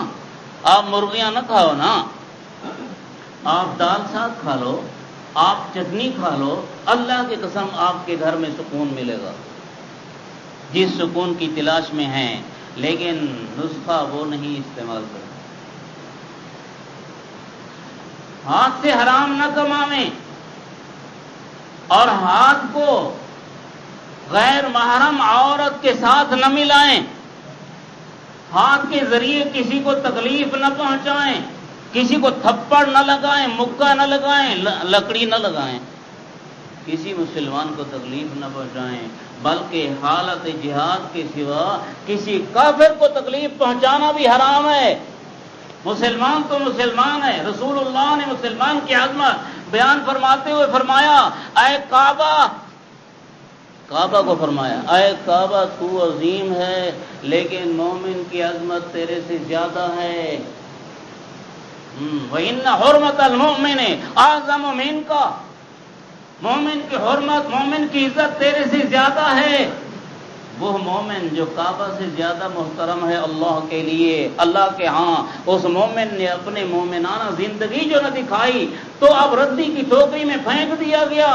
آپ مرغیاں نہ کھاؤ نا، آپ دال ساگ کھا لو، آپ چٹنی کھا لو، اللہ کی قسم آپ کے گھر میں سکون ملے گا، جس سکون کی تلاش میں ہیں، لیکن نسخہ وہ نہیں استعمال کرتے۔ ہاتھ سے حرام نہ کمائیں اور ہاتھ کو غیر محرم عورت کے ساتھ نہ ملائیں، ہاتھ کے ذریعے کسی کو تکلیف نہ پہنچائیں، کسی کو تھپڑ نہ لگائیں، مکہ نہ لگائیں، لکڑی نہ لگائیں، کسی مسلمان کو تکلیف نہ پہنچائیں، بلکہ حالت جہاد کے سوا کسی کافر کو تکلیف پہنچانا بھی حرام ہے۔ مسلمان تو مسلمان ہے۔ رسول اللہ نے مسلمان کی عظمت بیان فرماتے ہوئے فرمایا، اے کعبہ کو فرمایا، اے کعبہ تو عظیم ہے لیکن مومن کی عظمت تیرے سے زیادہ ہے۔ وَإِنَّ حُرْمَةَ الْمُؤْمِنِ أَعْظَمُ مِنْكَ، مومن کی حرمت، مومن کی عزت تیرے سے زیادہ ہے۔ وہ مومن جو کعبہ سے زیادہ محترم ہے اللہ کے لیے، اللہ کے ہاں، اس مومن نے اپنے مومنانہ زندگی جو نہ دکھائی تو اب ردی کی ٹوکری میں پھینک دیا گیا،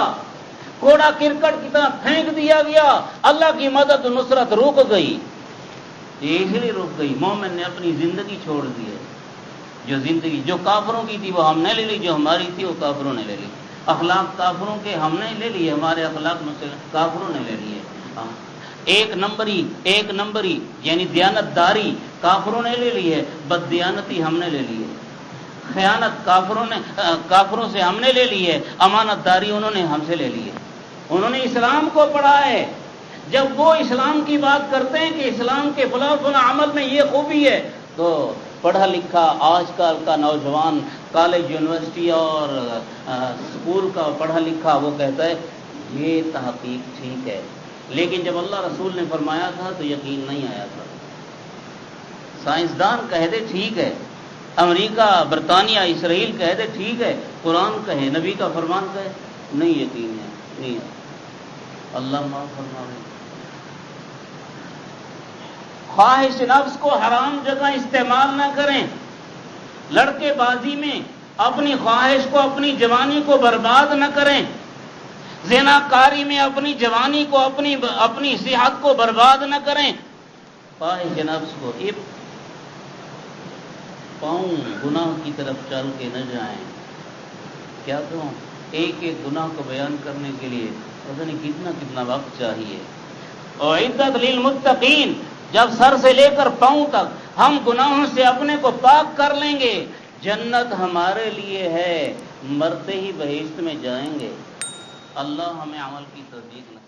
کوڑا کرکٹ کی طرح پھینک دیا گیا، اللہ کی مدد و نصرت رک گئی۔ یہ اس لیے رک گئی، مومن نے اپنی زندگی چھوڑ دی ہے۔ جو زندگی جو کافروں کی تھی وہ ہم نے لے لی، جو ہماری تھی وہ کافروں نے لے لی۔ اخلاق کافروں کے ہم نے لے لیے، ہمارے اخلاق کافروں نے لے لیے۔ ایک نمبری یعنی دیانت داری کافروں نے لے لی ہے، بد دیانتی ہم نے لے لی ہے، خیانت کافروں سے ہم نے لے لی ہے، امانت داری انہوں نے ہم سے لے لی ہے۔ انہوں نے اسلام کو پڑھا ہے، جب وہ اسلام کی بات کرتے ہیں کہ اسلام کے فلاں فلاں عمل میں یہ خوبی ہے، تو پڑھا لکھا آج کل کا نوجوان کالج یونیورسٹی اور اسکول کا پڑھا لکھا وہ کہتا ہے یہ تحقیق ٹھیک ہے، لیکن جب اللہ رسول نے فرمایا تھا تو یقین نہیں آیا تھا۔ سائنسدان کہہ دے ٹھیک ہے، امریکہ، برطانیہ، اسرائیل کہہ دے ٹھیک ہے، قرآن کہے، نبی کا فرمان کہے، نہیں یقین ہے، نہیں ہے۔ اللہ معاف فرمائے۔ خواہش نفس کو حرام جگہ استعمال نہ کریں، لڑکے بازی میں اپنی خواہش کو، اپنی جوانی کو برباد نہ کریں، زناکاری میں اپنی جوانی کو، اپنی صحت کو برباد نہ کریں، خواہش نفس کو پاؤں گناہ کی طرف چل کے نہ جائیں۔ کیا کہوں، ایک ایک گناہ کو بیان کرنے کے لیے پتہ نہیں کتنا وقت چاہیے۔ اعدت للمتقین، جب سر سے لے کر پاؤں تک ہم گناہوں سے اپنے کو پاک کر لیں گے، جنت ہمارے لیے ہے، مرتے ہی بہشت میں جائیں گے۔ اللہ ہمیں عمل کی توفیق نصیب